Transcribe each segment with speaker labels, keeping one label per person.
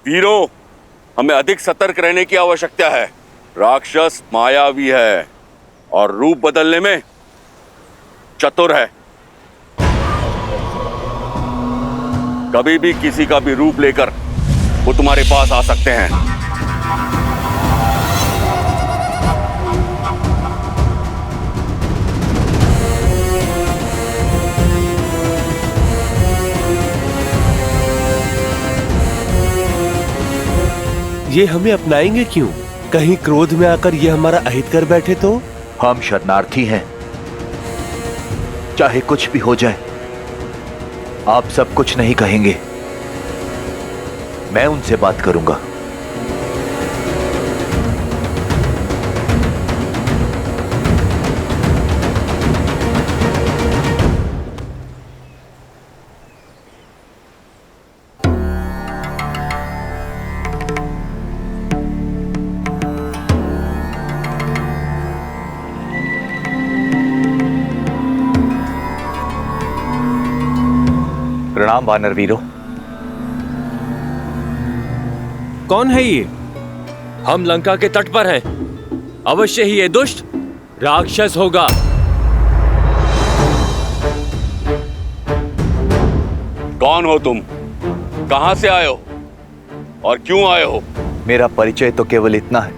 Speaker 1: वीरों, हमें अधिक सतर्क रहने की आवश्यकता है। राक्षस मायावी है और रूप बदलने में चतुर है। कभी भी किसी का भी रूप लेकर वो तुम्हारे पास आ सकते हैं।
Speaker 2: ये हमें अपनाएंगे क्यों? कहीं क्रोध में आकर ये हमारा अहित कर बैठे तो?
Speaker 3: हम शरणार्थी हैं, चाहे कुछ भी हो जाए आप सब कुछ नहीं कहेंगे। मैं उनसे बात करूंगा। प्रणाम वानर वीरों।
Speaker 2: कौन है ये?
Speaker 4: हम लंका के तट पर हैं। अवश्य ही ये दुष्ट राक्षस होगा।
Speaker 1: कौन हो तुम? कहां से आए हो और क्यों आए हो?
Speaker 3: मेरा परिचय तो केवल इतना है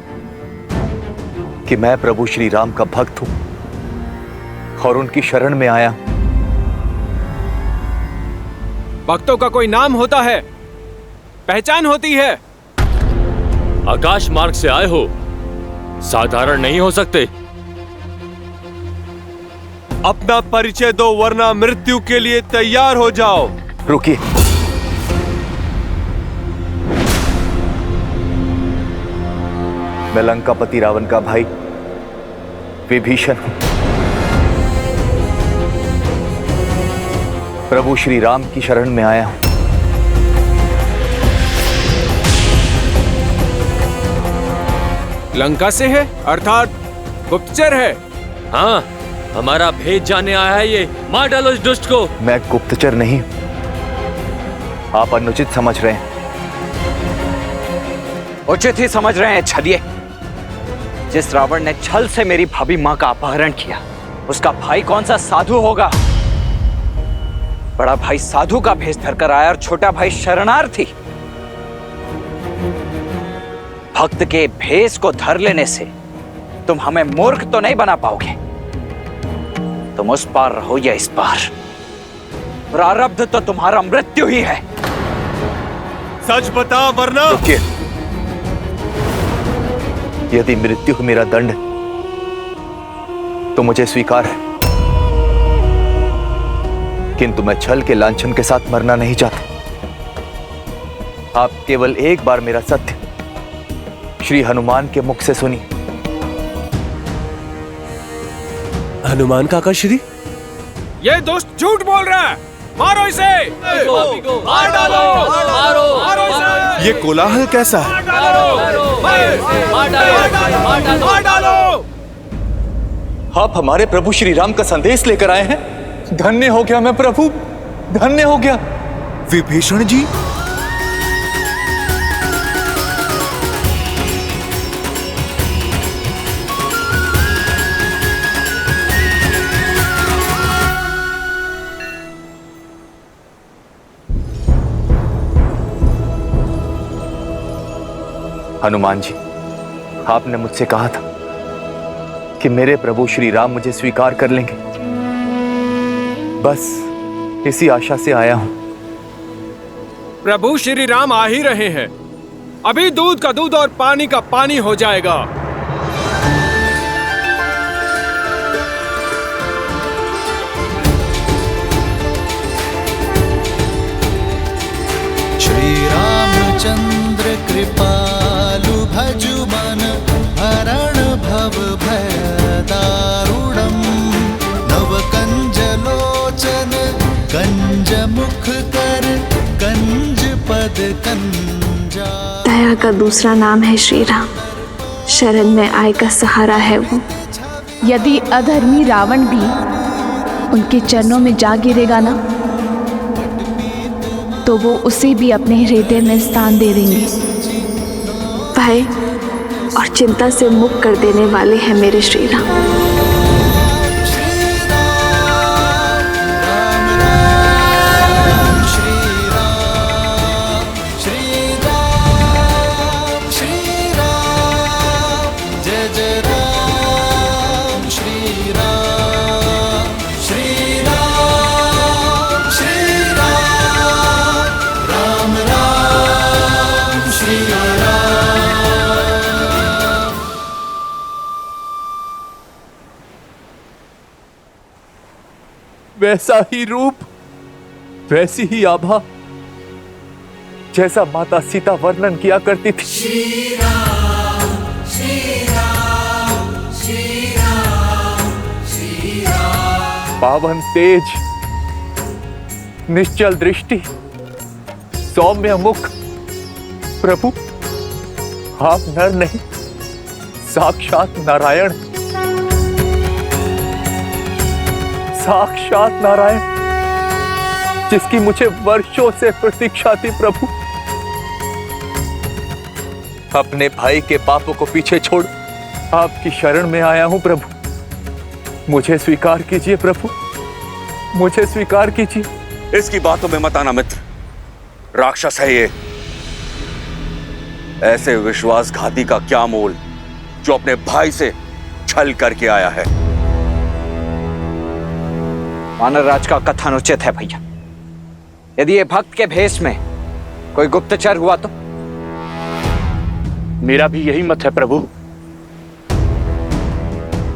Speaker 3: कि मैं प्रभु श्री राम का भक्त हूं और उनकी शरण में आया।
Speaker 2: भक्तों का कोई नाम होता है, पहचान होती है।
Speaker 4: आकाश मार्ग से आए हो, साधारण नहीं हो सकते।
Speaker 2: अपना परिचय दो वरना मृत्यु के लिए तैयार हो जाओ।
Speaker 3: रुकिए, मैं लंकापति रावण का भाई विभीषण हूं। प्रभु श्री राम की शरण में आया हूं।
Speaker 2: लंका से है अर्थात गुप्तचर है।
Speaker 4: हाँ, हमारा भेद जानने आया है ये। मार डालो इस दुष्ट को।
Speaker 3: मैं गुप्तचर नहीं, आप अनुचित समझ रहे हैं।
Speaker 5: उचित ही समझ रहे हैं छदिए। जिस रावण ने छल से मेरी भाभी मां का अपहरण किया, उसका भाई कौन सा साधु होगा? बड़ा भाई साधु का भेष धरकर आया और छोटा भाई शरणार्थी। भक्त के भेष को धर लेने से तुम हमें मूर्ख तो नहीं बना पाओगे। तुम उस पार रहो या इस पार, प्रारब्ध तो तुम्हारा मृत्यु ही है।
Speaker 2: सच बता वरना।
Speaker 3: रुकिए, यदि मृत्यु मेरा दंड तो मुझे स्वीकार है, किंतु मैं छल के लांछन के साथ मरना नहीं चाहता। आप केवल एक बार मेरा सत्य श्री हनुमान के मुख से सुनिए।
Speaker 2: हनुमान काका श्री? ये दुष्ट झूठ बोल रहा है, मारो इसे।
Speaker 4: मार डालो, मारो इसे।
Speaker 2: ये कोलाहल कैसा है?
Speaker 4: मार डालो।
Speaker 3: आप हमारे प्रभु श्री राम का संदेश लेकर आए हैं। धन्य हो गया मैं प्रभु, धन्य हो गया।
Speaker 2: विभीषण जी,
Speaker 3: हनुमान जी, आपने मुझसे कहा था कि मेरे प्रभु श्री राम मुझे स्वीकार कर लेंगे। बस इसी आशा से आया हूं।
Speaker 2: प्रभु श्री राम आ ही रहे हैं। अभी दूध का दूध और पानी का पानी हो जाएगा।
Speaker 6: श्री रामचंद्र कृपालु भजु मन हरण भव भय दारुणम् नव कंज लोचन कंज मुख कर कंज पद कंजा।
Speaker 7: दया का दूसरा नाम है श्री राम। शरण में आय का सहारा है वो।
Speaker 8: यदि अधर्मी रावण भी उनके चरणों में जा गिरेगा ना, तो वो उसे भी अपने हृदय में स्थान दे देंगे।
Speaker 7: भय और चिंता से मुक्त कर देने वाले हैं मेरे श्री राम।
Speaker 3: वैसा ही रूप, वैसी ही आभा जैसा माता सीता वर्णन किया करती थी।
Speaker 6: श्री राम, श्री राम, श्री राम, श्री राम।
Speaker 3: पावन तेज, निश्चल दृष्टि, सौम्य मुख। प्रभु, आप नर नहीं, साक्षात नारायण, साक्षात नारायण, जिसकी मुझे वर्षों से प्रतीक्षा थी। प्रभु, अपने भाई के पापों को पीछे छोड़ आपकी शरण में आया हूं। प्रभु, मुझे स्वीकार कीजिए। प्रभु, मुझे स्वीकार कीजिए।
Speaker 1: इसकी बातों में मत आना मित्र, राक्षस है ये। ऐसे विश्वासघाती का क्या मोल जो अपने भाई से छल करके आया है।
Speaker 5: वानर राज का कथन उचित है भैया। यदि ये भक्त के भेष में कोई गुप्तचर हुआ तो?
Speaker 9: मेरा भी यही मत है प्रभु।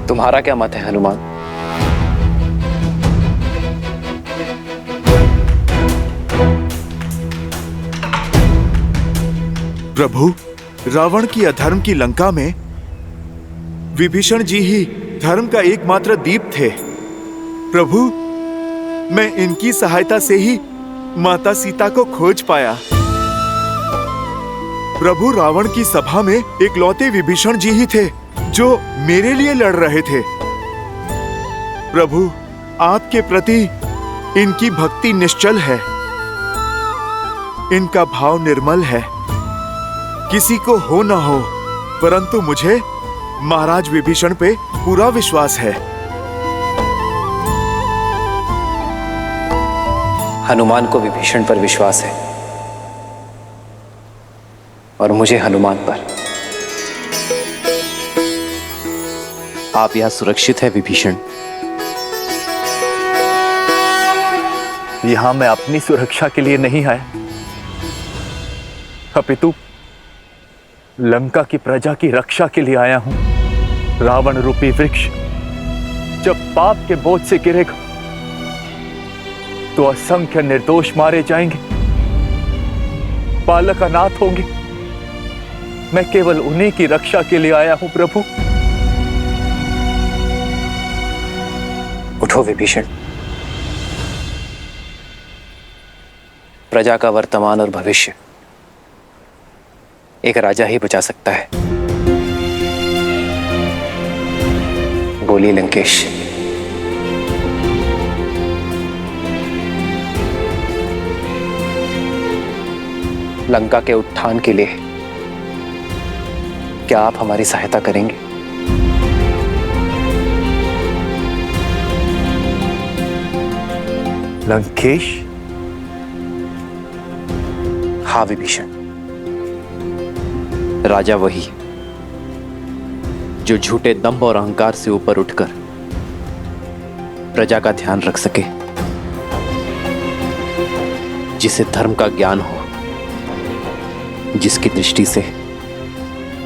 Speaker 5: तुम्हारा क्या मत है हनुमान?
Speaker 10: प्रभु, रावण की अधर्म की लंका में विभीषण जी ही धर्म का एकमात्र दीप थे। प्रभु, मैं इनकी सहायता से ही माता सीता को खोज पाया। प्रभु, रावण की सभा में इकलौते विभीषण जी ही थे जो मेरे लिए लड़ रहे थे। प्रभु, आपके प्रति इनकी भक्ति निश्चल है, इनका भाव निर्मल है। किसी को हो ना हो, परंतु मुझे महाराज विभीषण पे पूरा विश्वास है।
Speaker 5: हनुमान को विभीषण पर विश्वास है और मुझे हनुमान पर। आप यहां सुरक्षित है विभीषण।
Speaker 3: यहां मैं अपनी सुरक्षा के लिए नहीं आया, अपितु लंका की प्रजा की रक्षा के लिए आया हूं। रावण रूपी वृक्ष जब पाप के बोझ से गिरेगा तो असंख्य निर्दोष मारे जाएंगे, बालक अनाथ होंगे। मैं केवल उन्हीं की रक्षा के लिए आया हूं। प्रभु,
Speaker 5: उठो विभीषण। प्रजा का वर्तमान और भविष्य एक राजा ही बचा सकता है। बोलिए लंकेश। लंका के उत्थान के लिए क्या आप हमारी सहायता करेंगे?
Speaker 3: लंकेश?
Speaker 5: हाँ विभीषण, राजा वही जो झूठे दंभ और अहंकार से ऊपर उठकर प्रजा का ध्यान रख सके, जिसे धर्म का ज्ञान हो, जिसकी दृष्टि से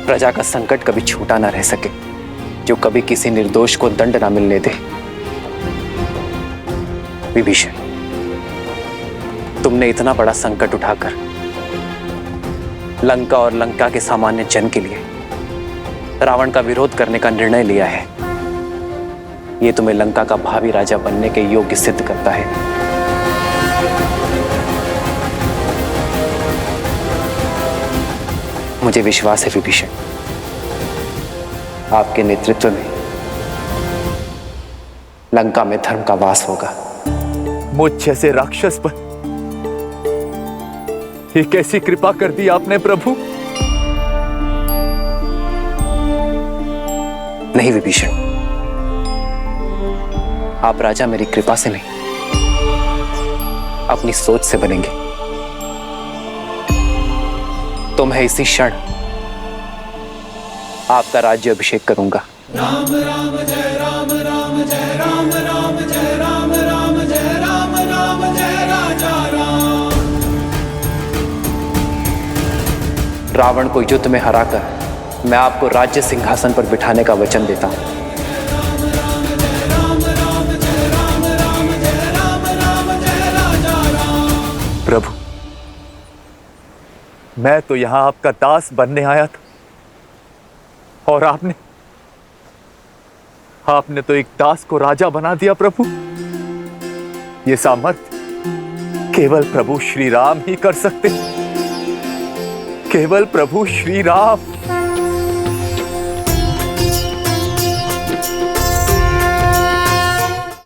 Speaker 5: प्रजा का संकट कभी छूटा ना रह सके, जो कभी किसी निर्दोष को दंड ना मिलने दे। विभीषण, तुमने इतना बड़ा संकट उठाकर लंका और लंका के सामान्य जन के लिए रावण का विरोध करने का निर्णय लिया है। यह तुम्हें लंका का भावी राजा बनने के योग्य सिद्ध करता है। मुझे विश्वास है विभीषण, आपके नेतृत्व में लंका में धर्म का वास होगा।
Speaker 3: मुझ जैसे राक्षस पर ये कैसी कृपा कर दी आपने प्रभु।
Speaker 5: नहीं विभीषण, आप राजा मेरी कृपा से नहीं, अपनी सोच से बनेंगे। तो मैं इसी क्षण आपका राज्य अभिषेक करूंगा।
Speaker 6: राम राम जय राम राम जय राम राम जय राम राम जय राम राम जय राजा राम।
Speaker 5: रावण को युद्ध में हराकर मैं आपको राज्य सिंहासन पर बिठाने का वचन देता हूं।
Speaker 3: प्रभु, मैं तो यहां आपका दास बनने आया था, और आपने तो एक दास को राजा बना दिया प्रभु। ये सामर्थ्य केवल प्रभु श्री राम ही कर सकते, केवल प्रभु श्री राम।